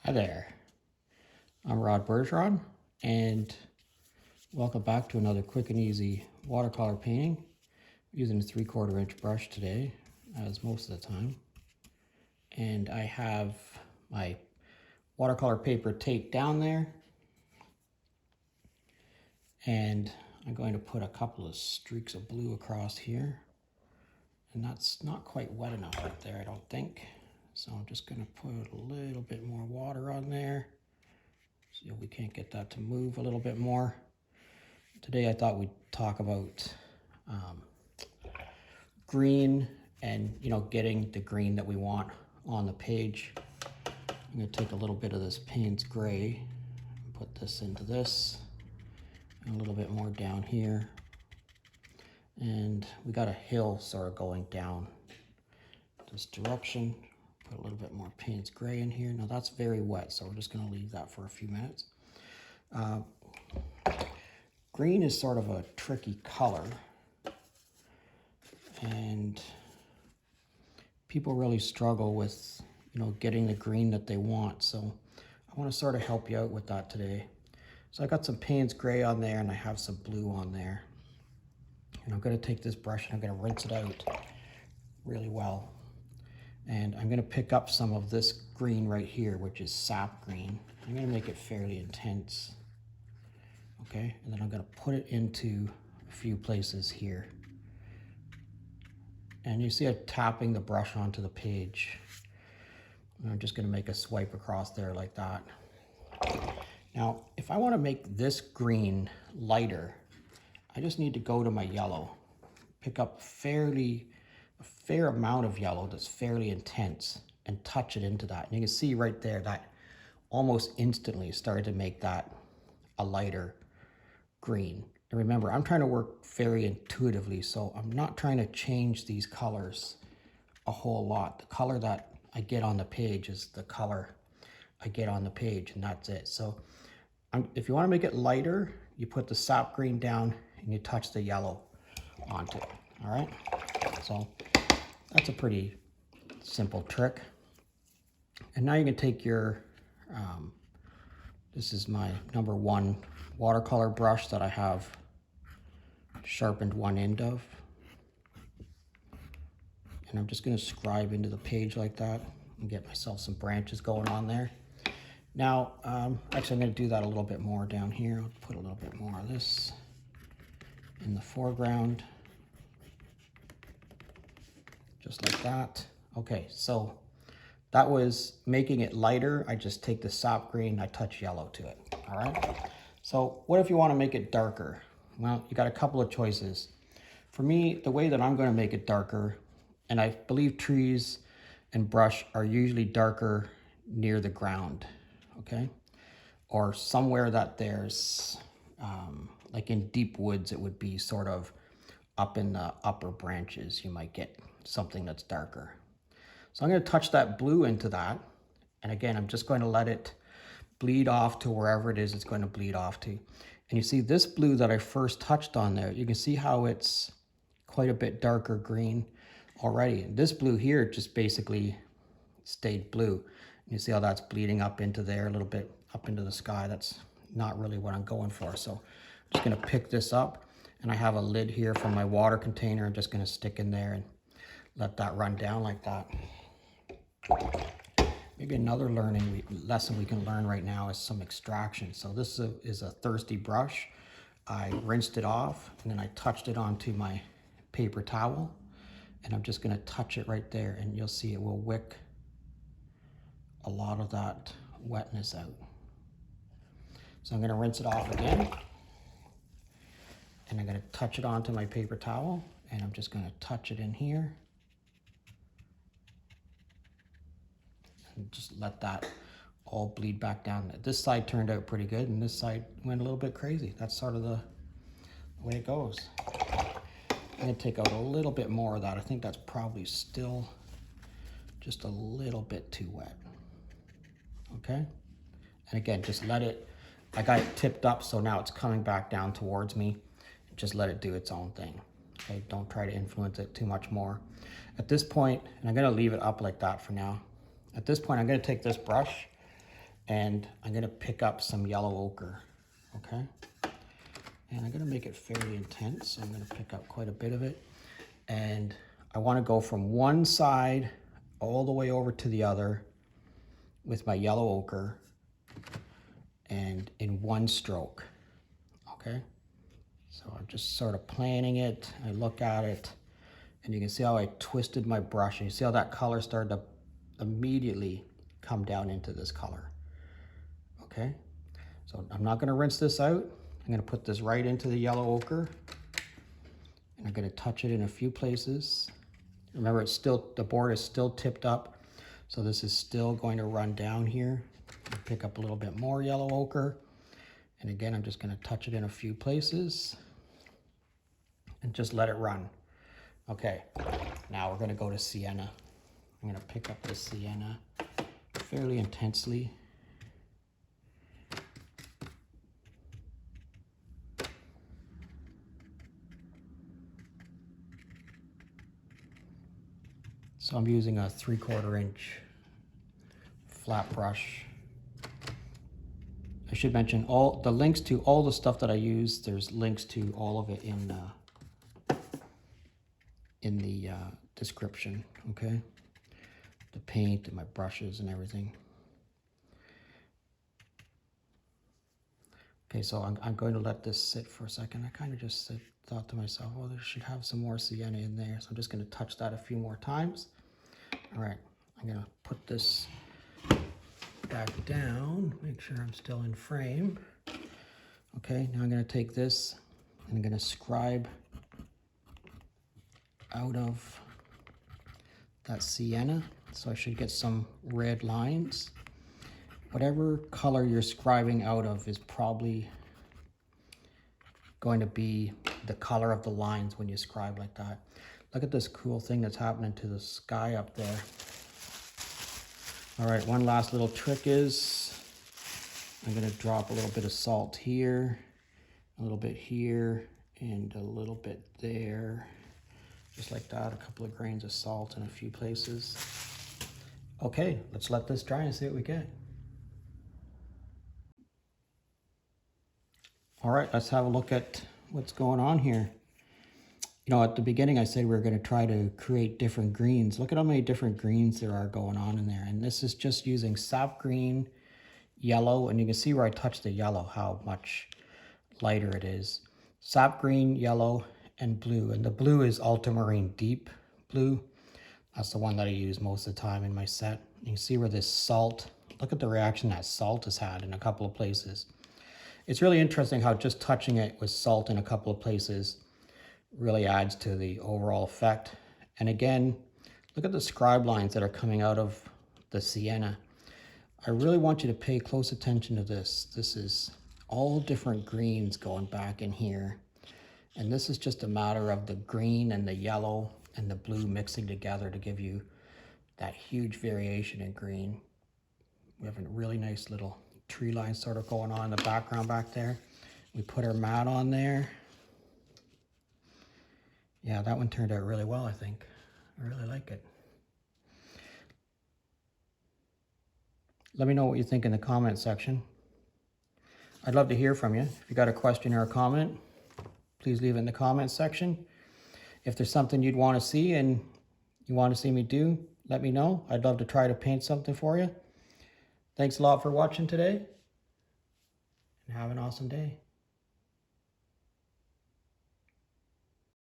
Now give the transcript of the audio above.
Hi there, I'm Rod Bergeron, and welcome back to another quick and easy watercolor painting. I'm using a 3/4 inch brush today, as most of the time. And I have my watercolor paper taped down there. And I'm going to put a couple of streaks of blue across here. And that's not quite wet enough right there, I don't think. So I'm just going to put a little bit more water on there. See if we can't get that to move a little bit more. Today I thought we'd talk about green and, getting the green that we want on the page. I'm going to take a little bit of this Payne's gray and put this into this, and a little bit more down here. And we got a hill sort of going down this direction. Put a little bit more Payne's gray in here. Now that's very wet, so we're just going to leave that for a few minutes. Green is sort of a tricky color, and people really struggle with, getting the green that they want. So I want to sort of help you out with that today. So I got some Payne's gray on there, and I have some blue on there. And I'm going to take this brush and I'm going to rinse it out really well. And I'm going to pick up some of this green right here, which is sap green. I'm going to make it fairly intense. Okay, and then I'm going to put it into a few places here. And you see I'm tapping the brush onto the page. And I'm just going to make a swipe across there like that. Now, if I want to make this green lighter, I just need to go to my yellow, pick up a fair amount of yellow that's fairly intense, and touch it into that. And you can see right there that almost instantly started to make that a lighter green. And remember, I'm trying to work very intuitively, so I'm not trying to change these colors a whole lot. The color that I get on the page is the color I get on the page, and that's it. So if you want to make it lighter, you put the sap green down and you touch the yellow onto it. All right, so that's a pretty simple trick. And now you can take your this is my #1 watercolor brush that I have sharpened one end of, and I'm just going to scribe into the page like that and get myself some branches going on there. Now actually I'm going to do that a little bit more down here. I'll put a little bit more of this in the foreground, just like that. Okay, so that was making it lighter. I just take the sap green, I touch yellow to it. All right, so what if you want to make it darker? Well, you got a couple of choices. For me, the way that I'm going to make it darker, and I believe trees and brush are usually darker near the ground, okay? Or somewhere that there's, like in deep woods, it would be sort of up in the upper branches, you might get something that's darker. So I'm going to touch that blue into that. And again, I'm just going to let it bleed off to wherever it is it's going to bleed off to. And you see this blue that I first touched on there, you can see how it's quite a bit darker green already. And this blue here just basically stayed blue. And you see how that's bleeding up into there a little bit, up into the sky. That's not really what I'm going for. So I'm just going to pick this up, and I have a lid here from my water container. I'm just going to stick in there and let that run down like that. Maybe another lesson we can learn right now is some extraction. So this is a thirsty brush. I rinsed it off, and then I touched it onto my paper towel, and I'm just going to touch it right there, and you'll see it will wick a lot of that wetness out. So I'm going to rinse it off again, and I'm going to touch it onto my paper towel, and I'm just going to touch it in here. And just let that all bleed back down. This side turned out pretty good, and this side went a little bit crazy. That's sort of the way it goes. I'm going to take out a little bit more of that. I think that's probably still just a little bit too wet. Okay? And again, just let it, I got it tipped up, so now it's coming back down towards me. Just let it do its own thing. Okay? Don't try to influence it too much more. At this point, and I'm going to leave it up like that for now. At this point, I'm going to take this brush and I'm gonna pick up some yellow ochre, okay? And I'm gonna make it fairly intense, so I'm gonna pick up quite a bit of it. And I wanna go from one side all the way over to the other with my yellow ochre and in one stroke, okay? So I'm just sort of planning it. I look at it and you can see how I twisted my brush. And you see how that color started to immediately come down into this color, okay? So I'm not gonna rinse this out. I'm gonna put this right into the yellow ochre and I'm gonna touch it in a few places. Remember, it's still, the board is still tipped up. So this is still going to run down here. Pick up a little bit more yellow ochre. And again, I'm just gonna touch it in a few places and just let it run. Okay, now we're gonna go to sienna. I'm gonna pick up the sienna fairly intensely. So I'm using a 3/4 inch flat brush. I should mention all the links to all the stuff that I use. There's links to all of it in the description, okay? The paint and my brushes and everything. Okay, so I'm going to let this sit for a second. I kind of just thought to myself, oh, there should have some more sienna in there. So I'm just going to touch that a few more times. All right, I'm going to put this back down, make sure I'm still in frame. Okay, now I'm going to take this and I'm going to scribe out of that sienna. So I should get some red lines. Whatever color you're scribing out of is probably going to be the color of the lines when you scribe like that. Look at this cool thing that's happening to the sky up there. All right, one last little trick is I'm gonna drop a little bit of salt here, a little bit here, and a little bit there. Just like that, a couple of grains of salt in a few places. Okay, let's let this dry and see what we get. All right, let's have a look at what's going on here. You know, at the beginning I said we were going to try to create different greens. Look at how many different greens there are going on in there. And this is just using sap green, yellow, and you can see where I touched the yellow, how much lighter it is. Sap green, yellow, and blue. And the blue is ultramarine deep blue. That's the one that I use most of the time in my set. You can see where this salt, look at the reaction that salt has had in a couple of places. It's really interesting how just touching it with salt in a couple of places really adds to the overall effect. And again, look at the scribe lines that are coming out of the sienna. I really want you to pay close attention to this. This is all different greens going back in here. And this is just a matter of the green and the yellow and the blue mixing together to give you that huge variation in green. We have a really nice little tree line sort of going on in the background back there. We put our mat on there. Yeah, that one turned out really well, I think. I really like it. Let me know what you think in the comment section. I'd love to hear from you. If you got a question or a comment, please leave it in the comment section. If there's something you'd want to see and you want to see me do, let me know. I'd love to try to paint something for you. Thanks a lot for watching today, and have an awesome day.